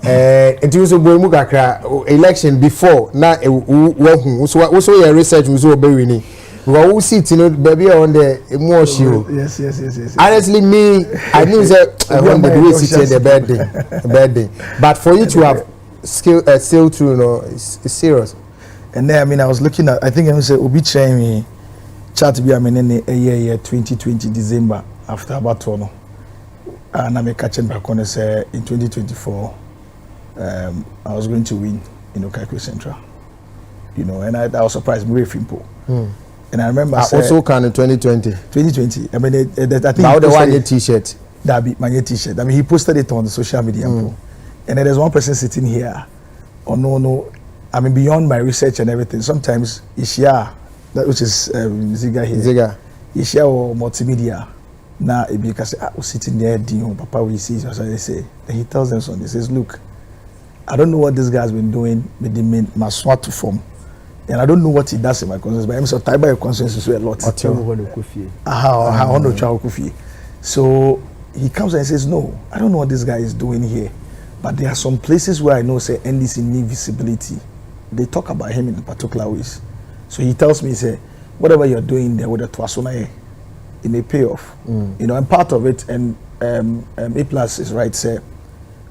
It was a boy election before now. So your research was over winning. We all sit baby on the more show. Yes. Honestly, me, I knew that I wanted to do sit the birthday. But for you to have still to it's serious. And then I was looking at. I think I said Obi train me chat be in a year 2020 December after about tono. And I'm catching back on say in 2024. I was going to win in Okaiko Central, and I was surprised, very simple. And I remember also can in 2020. I mean, I think now the one T-shirt. That be my T-shirt. I mean, he posted it on the social media, and then there's one person sitting here. Oh no. I mean, beyond my research and everything, sometimes Ishia, that which is Ziga here. Ziga. Ishia or multimedia. Now it because I was sitting there, Papa, we see, so they say, and he tells them something. He says, look. I don't know what this guy's been doing with my SWAT to form. And I don't know what he does in my conscience, but I'm so tired by your conscience is a lot. So he comes and says, no, I don't know what this guy is doing here. But there are some places where I know say NDC need visibility. They talk about him in particular ways. So he tells me, he say, whatever you're doing there with the Twasuna, it may pay off. And part of it, and A Plus is right, say,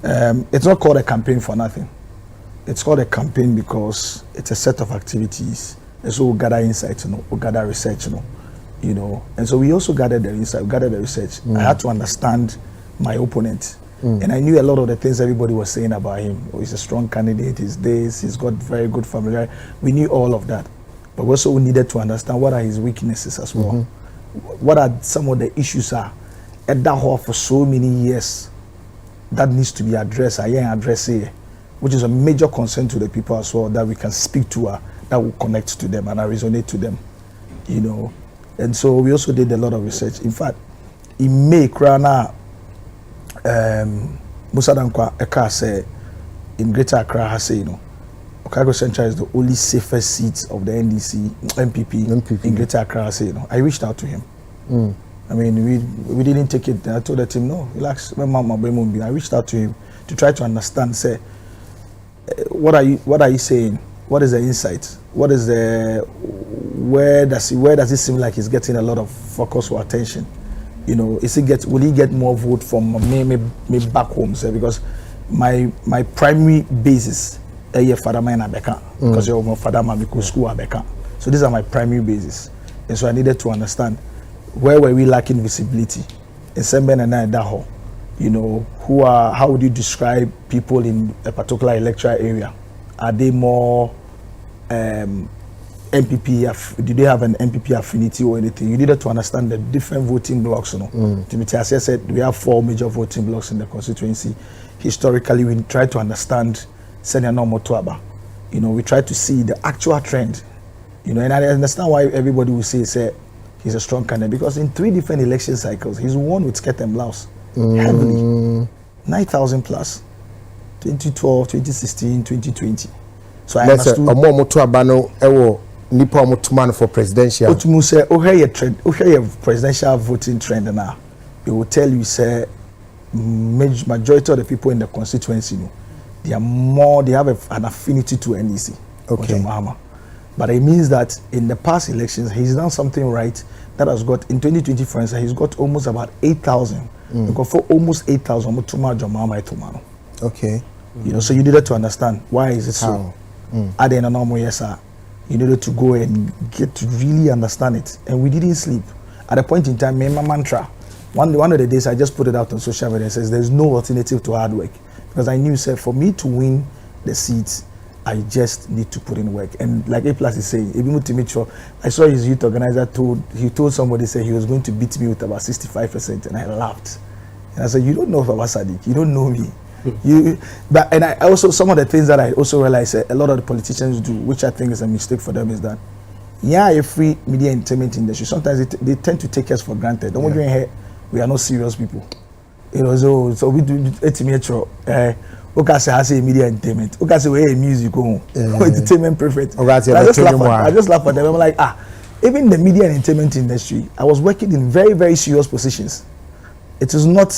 it's not called a campaign for nothing. It's called a campaign because it's a set of activities. And so we gather insights, we gather research, And so we also gathered the insight, we gathered the research. I had to understand my opponent. And I knew a lot of the things everybody was saying about him. Oh, he's a strong candidate, he's this, he's got very good family. We knew all of that. But we also needed to understand what are his weaknesses as well. What are some of the issues are at that hall for so many years that needs to be addressed, which is a major concern to the people as well, that we can speak to her, that will connect to them and resonate to them, And so we also did a lot of research. In fact, in May, Krana, Musa Dankwa Eka say in Greater Accra has said, Okago Central is the only safest seat of the NDC MPP. In Greater Accra. I reached out to him. I mean, we didn't take it. I told the team, no, relax. I reached out to him to try to understand. Say, what are you saying? What is the insight? What is the where does it seem like he's getting a lot of focus or attention? Will he get more vote from me back home? Say, because my primary basis father man abeka because you're my father man because school abeka. So these are my primary basis, and so I needed to understand where were we lacking visibility in Semben and Daho. How would you describe people in a particular electoral area? Are they more MPP? Do they have an MPP affinity or anything? You needed to understand the different voting blocks. Timothy, as I said, we have 4 major voting blocks in the constituency. Historically, we try to understand Senior Normo Tuaba. We try to see the actual trend. And I understand why everybody will say he's a strong candidate, because in 3 different election cycles, he's won with skirt and blouse heavily. 9,000 plus. 2012, 2016, 2020. So I understood. For presidential. Presidential voting trend now. It will tell you, say, majority of the people in the constituency, they have an affinity to NDC. Okay. But it means that in the past elections, he's done something right that has got, in 2020, for instance, he's got almost about 8,000. He got for almost 8,000. Okay. So you needed to understand why is it so. At the end of normal years, you needed to go and get to really understand it. And we didn't sleep. At a point in time, my mantra, one of the days I just put it out on social media and says there's no alternative to hard work. Because I knew, sir, for me to win the seats, I just need to put in work. And like A Plus is saying, even to make sure, I saw his youth organizer told somebody, say he was going to beat me with about 65%, and I laughed. And I said, you don't know about Sadiq, you don't know me. And I also, some of the things that I also realized a lot of the politicians do, which I think is a mistake for them, is that a free media entertainment industry, sometimes they tend to take us for granted. Don't worry, here we are not serious people. So we do okay, I say media entertainment. Okay, say we music, entertainment perfect. I just laugh at them. I'm like, even the media and entertainment industry, I was working in very, very serious positions. it is not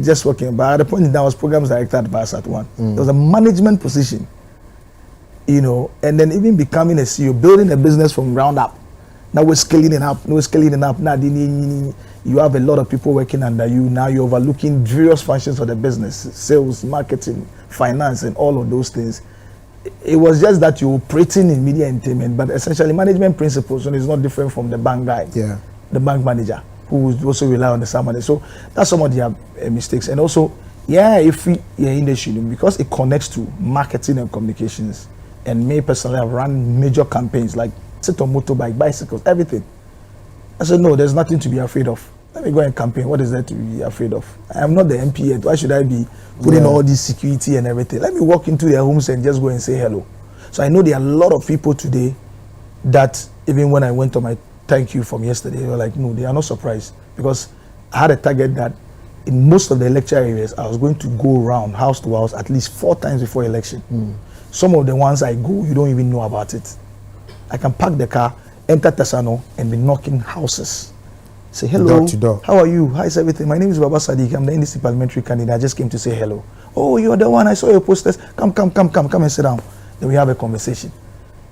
just working. But at the point in time, I was programs director at Bassat One. There was a management position, you know, and then even becoming a CEO, building a business from ground up. Now we're scaling it up. Now you have a lot of people working under you. Now you're overlooking various functions of the business, sales, marketing, finance, and all of those things. It was just that you're operating in media entertainment, but essentially management principles is not different from the bank guy, the bank manager, who also rely on the same money. So that's some of their mistakes. And also, if we industry, because it connects to marketing and communications, and me personally have run major campaigns like sit on motorbike, bicycles, everything. I said, no, there's nothing to be afraid of. Let me go and campaign. What is there to be afraid of? I'm not the MP yet. Why should I be putting all this security and everything? Let me walk into their homes and just go and say hello. So I know there are a lot of people today that even when I went to my thank you from yesterday, they were like, no, they are not surprised, because I had a target that in most of the lecture areas, I was going to go around house to house at least 4 times before election. Some of the ones I go, you don't even know about it. I can park the car, enter Tesano, and be knocking houses. Say hello, door to door. How are you? How's everything? My name is Baba Sadiq. I'm the NDC parliamentary candidate. I just came to say hello. Oh, you're the one. I saw your posters. Come and sit down. Then we have a conversation,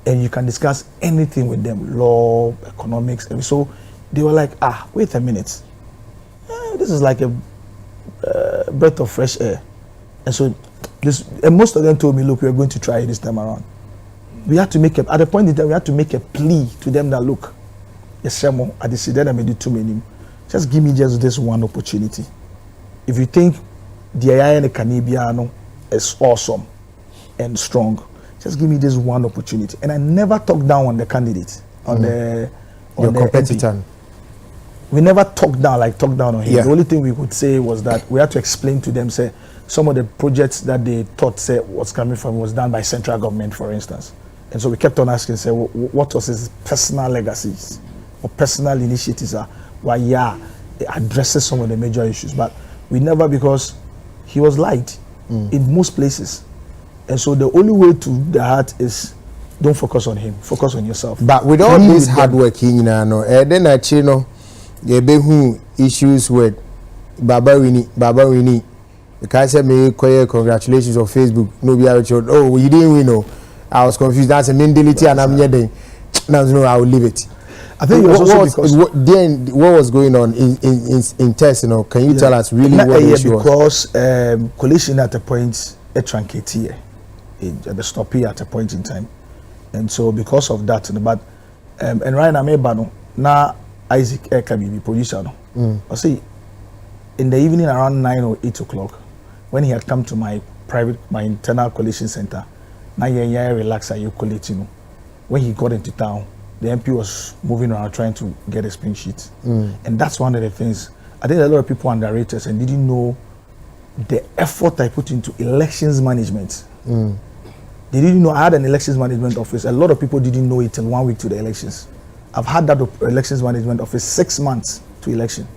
and you can discuss anything with them, law, economics. And so they were like, wait a minute. This is like a breath of fresh air. And so and most of them told me, look, we're going to try it this time around. We had to make at the point in time, we had to make a plea to them that, look, yes, I decided I made it too many. Just give me just this one opportunity. If you think the AI and the Canibiano is awesome and strong, just give me this one opportunity. And I never talked down on the candidate, on the competitor. MP. We never talked down on him. Yeah. The only thing we could say was that we had to explain to them, say, some of the projects that they thought was coming from was done by central government, for instance. And so we kept on asking, say, what was his personal legacies or personal initiatives are? Why, it addresses some of the major issues. But we never, because he was liked in most places. And so the only way to the heart is don't focus on him, focus on yourself. But with all this hard work, then actually, the issues with Baba Winnie. The guy said, me congratulations on Facebook. No, you didn't win. I was confused. That's a mentality, and I'm here. Now, I will leave it. I think what was going on in test, can you tell us really what the issue was? Because coalition at a point, a truncate here, a stop here at a point in time. And so because of that, but and right now Isaac Ekabi, producer, I see in the evening around 9 or 8 o'clock, when he had come to my internal coalition center, now relax you collating. When he got into town, the MP was moving around trying to get a spin sheet. And that's one of the things. I think a lot of people underrated us and didn't know the effort I put into elections management. They didn't know I had an elections management office. A lot of people didn't know it till 1 week to the elections. I've had that elections management office 6 months to election.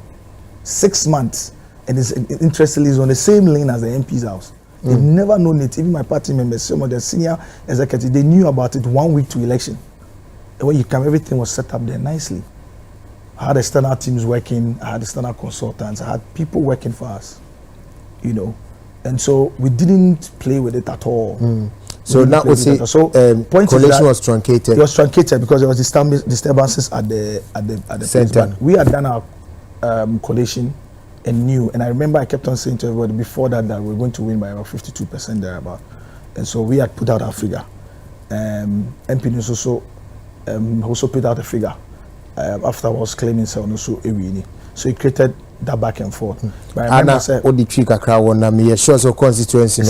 6 months. And it's interestingly is on the same lane as the MP's house. They've never known it. Even my party members, some of the senior executives, they knew about it 1 week to election. And when you come, everything was set up there nicely. I had external teams working, I had external consultants, I had people working for us, And so we didn't play with it at all. So now we say coalition was truncated. It was truncated because there was disturbances at the center. Place. We had done our coalition and knew, and I remember I kept on saying to everybody before that we were going to win by about 52% thereabout. And so we had put out our figure. MP News also put out a figure after I was claiming so it created that back and forth. But I remember say the trick crowd na me sure so constituency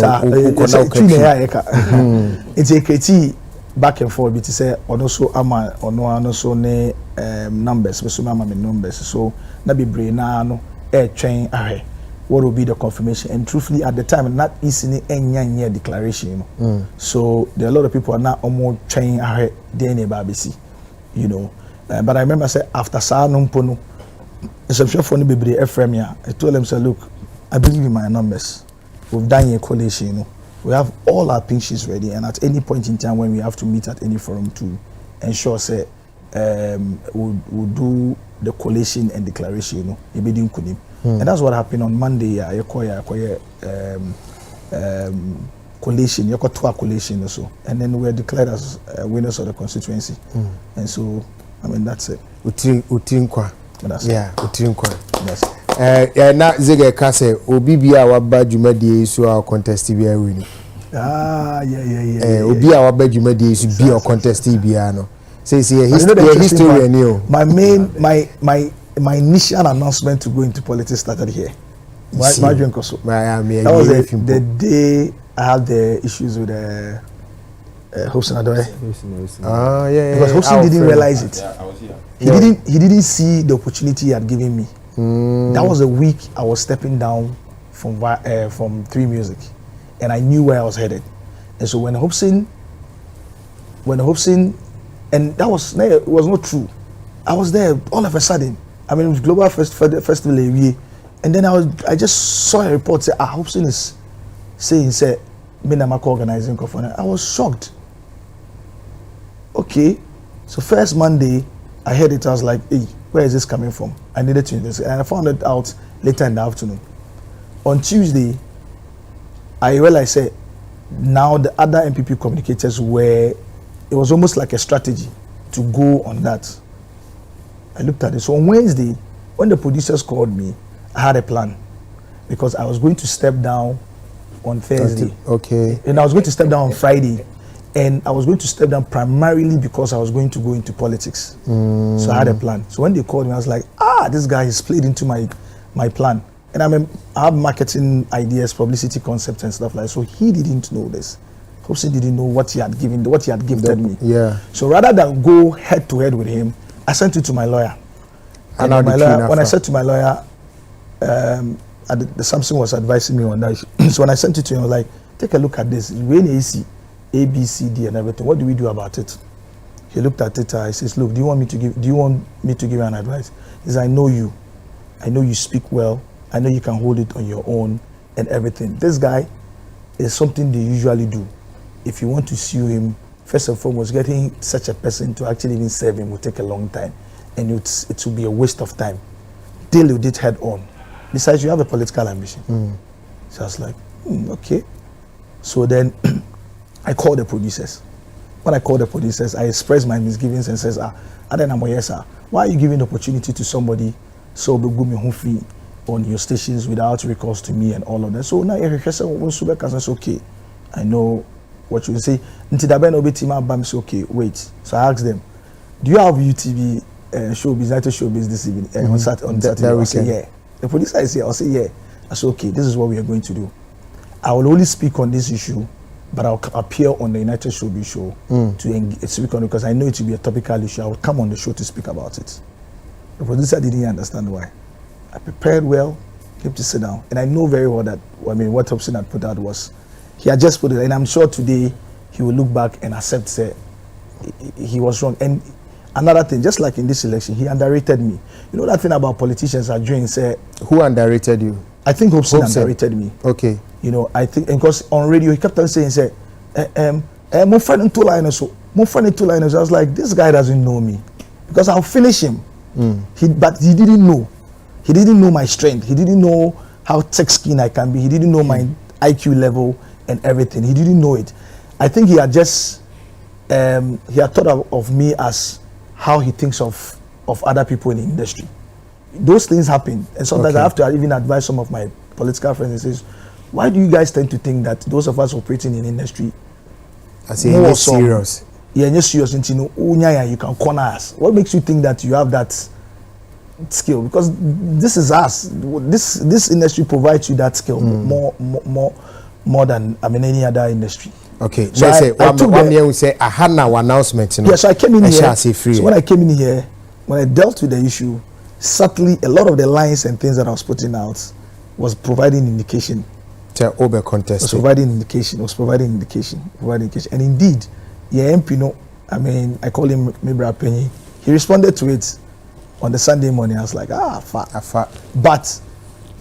it's a KT back and forth but say also ama also ne numbers so ama me numbers so na be brain na no train what will be the confirmation, and truthfully at the time not easy any declaration so there are a lot of people are now almost train DNA babisi but I remember say after sa no mpono so for the baby FM I told them say look I believe in my numbers, we've done a coalition we have all our pink sheets ready, and at any point in time when we have to meet at any forum to ensure say we'll do the collation and declaration, you know, and that's what happened on Monday. Collation, you got 2 collation or so, and then we were declared as winners of the constituency. And so, I mean, that's it. Utinkwa. Yeah, Utinkwa. Yes. Na Zige Kase, Obibia waba jumadi so our contest bia winning. Yeah. Obia waba jumadi so be our contest bia no. Say history and you. My initial announcement to go into politics started here. That was the day I had the issues with Hobson Adoy. Yeah. Because Hobson didn't realize it. Yeah, I was here. He didn't see the opportunity he had given me. That was a week I was stepping down from 3 Music, and I knew where I was headed. And so when Hobson, and that was it was not true. I was there all of a sudden. I mean, it was Global Festival area, and then I just saw a report say Hobson is saying Minamako organizing conference. I was shocked. Okay, so first Monday I heard it. I was like, hey, where is this coming from? I needed to investigate, and I found it out later in the afternoon. On Tuesday, I realized now the other MPP communicators were, it was almost like a strategy to go on that. I looked at it. So on Wednesday, when the producers called me, I had a plan because I was going to step down on Thursday. Okay. And I was going to step down on Friday. And I was going to step down primarily because I was going to go into politics. So I had a plan. So when they called me, I was like, this guy has played into my plan. And I have marketing ideas, publicity concepts and stuff like that. So he didn't know this. Hobson didn't know what he had gifted me. Yeah. So rather than go head to head with him, I sent it to my lawyer. And my lawyer, when I said to my lawyer, the Samson was advising me on that. So when I sent it to him, I was like, take a look at this. When AC, A, B, C, D, and everything. What do we do about it? He looked at it. He says, look, do you want me to give you an advice? He says, I know you. I know you speak well. I know you can hold it on your own and everything. This guy is something they usually do. If you want to sue him, first and foremost, getting such a person to actually even serve him will take a long time. And it will be a waste of time. Deal with it head on. Besides, you have a political ambition. So I was like, okay. So then I called the producers. When I called the producers, I expressed my misgivings and says, why are you giving the opportunity to somebody so be free on your stations without recourse to me and all of that? So now it's okay. I know what you say. Okay, wait. So I asked them, do you have UTV showbiz, United Showbiz this evening on Saturday? I say, yeah. The producer is here. I'll say, yeah. I said, okay, this is what we are going to do. I will only speak on this issue, but I'll appear on the United Showbiz show to speak on it because I know it will be a topical issue. I will come on the show to speak about it. The producer didn't understand why. I prepared well, came to sit down, and I know very well that what Hobson had put out was he had just put it, and I'm sure today he will look back and accept say he was wrong. And another thing, just like in this election, he underrated me. You know that thing about politicians are doing, say, who underrated you? I think Hobson underrated me. Okay. You know, I think, because on radio he kept on saying, my friend in 2 liners, my friend in 2 liners. I was like, this guy doesn't know me because I'll finish him. But he didn't know. He didn't know my strength. He didn't know how thick-skinned I can be. He didn't know my IQ level and everything. He didn't know it. I think he had just he had thought of me as how he thinks of other people in the industry. Those things happen, and sometimes I have to even advise some of my political friends and says, why do you guys tend to think that those of us operating in the industry are serious? Yeah, you're serious, and you can corner us. What makes you think that you have that skill? Because this is us. This industry provides you that skill more than any other industry. Okay, so I had now announcement. Yeah, so I came in here. So when I came in here, when I dealt with the issue, subtly a lot of the lines and things that I was putting out was providing indication. Over contest. Was providing indication. And indeed, MP, I call him Mibra Penny. He responded to it on the Sunday morning. I was like, far. But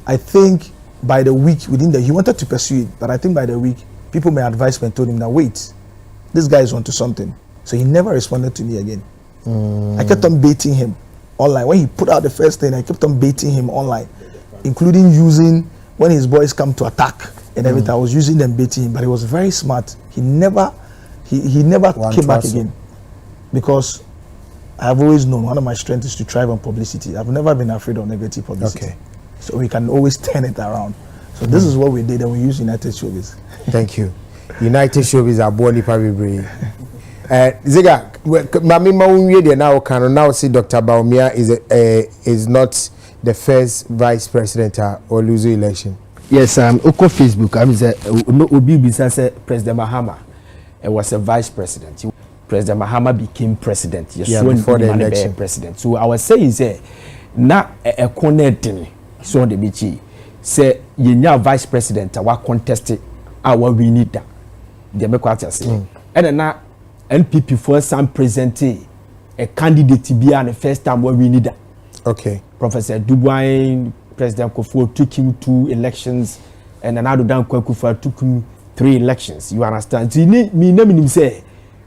I think by the week he wanted to pursue it, but I think by the week, people may advise me and told him that, wait, this guy is onto something. So he never responded to me again. I kept on baiting him. online. When he put out the first thing, I kept on baiting him online, including using when his boys come to attack and everything. I was using them baiting him, but he was very smart. He never came back again, because I've always known one of my strengths is to thrive on publicity. I've never been afraid of negative publicity. Okay. So we can always turn it around. So this is what we did, and we use United Showbiz. Thank you. United Showbiz are born in Paris. Ziga, Mami Maunye now see Dr. Baumia is not the first vice president or lose the election. Yes, Oko Facebook. I'm no Obi Bisa President Mahama was a vice president. President Mahama became president. Yes, before the election. President. So I was saying na a connecting so the bichi say you vice president wa contest our we need that. The make what I say. And na NPP for some present a candidate to be the first time where we need that. Okay. Professor Dubois, President Kufuor took him 2 elections, and another Dan Kufuor took him 3 elections. You understand? So me say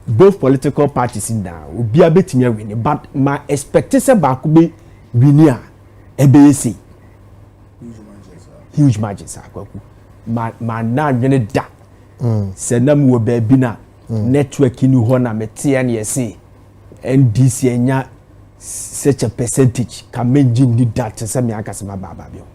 both political parties in there will be a bit me winning, but my expectation back will be winner. EBC. Huge margins. My na really da. Say nam wo baby na network in Uhona metian NDC enya such a percentage can make you need that to send me bababio.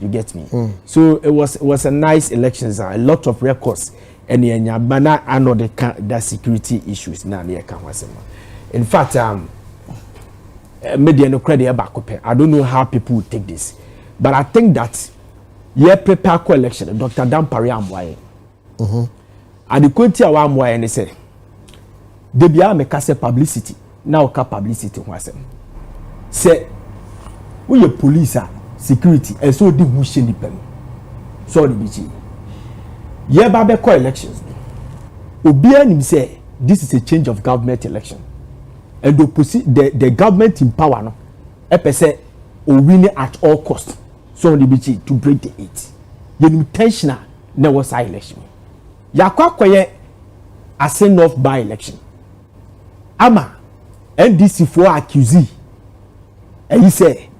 You get me? So it was a nice elections, a lot of records, and enya bana I know the security issues na near Kanwasema. In fact, media no credit back up. I don't know how people would take this, but I think that prepare co-election, Dr. Dampari Amwaye. And the quality of Amwaye and say they be make us publicity. Now ka publicity wasem. Say we your police security and so the mission depend. So the BG. Ye ba be call elections. Obia nim say this is a change of government election. And the government in power no e say o win at all cost. So the BG to break the 8. You intentional na was election. Ya kwakoye ascend off by election. Ama NDC for accusee. And he say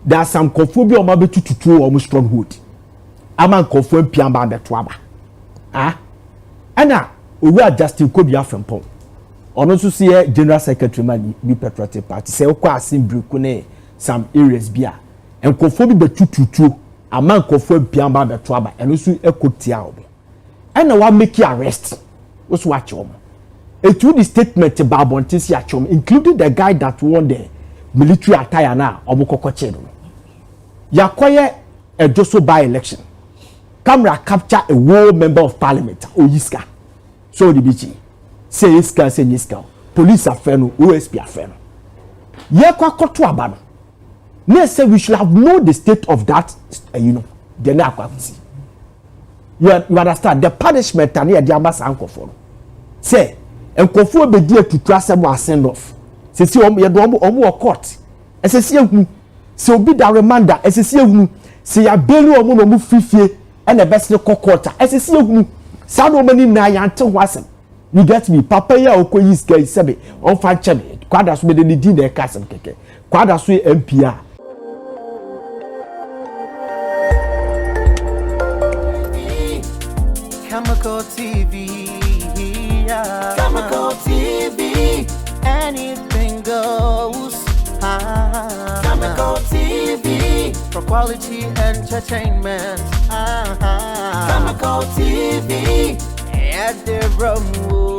there are some conphobia or maybe to almost stronghold. Ama confirm piamba the twaba. Ah? And now we are Justin Kobia from Pong. On also see General Secretary man be Patriotic Party. Say okwa asim brukune some areas bia. And conphobia be tututu. Ama confirm piamba the twaba. And also ekotia obi. And now one make you arrest. What's watch you? It through the statement about Bontisi Achom, including the guy that won the military attire now, Omukokochedo. Yakoye a Joso by election. Camera capture a war member of parliament, Oyiska. So the BG. Say Iska, say Niska. Police are friend, OSP are friend. Yakwa kotu abano. They say we should have known the state of that, the Nakwazi. You understand? The punishment and the Diamas uncle for. Say, and Kofu be dear to trust them or send off. Say, see, or court. As a see, so be the reminder, as a see, a belly or mono fifi and the best local quarter. As a see, some many nine until wasn't. You get me, Papa ya or Koyis Gay Sabi, or Fanchami, Quadas with the dinner castle keke, Quadas with MPR. Khemical TV, yeah. Khemical TV, anything goes. Khemical TV, for quality entertainment. Khemical TV, at the room.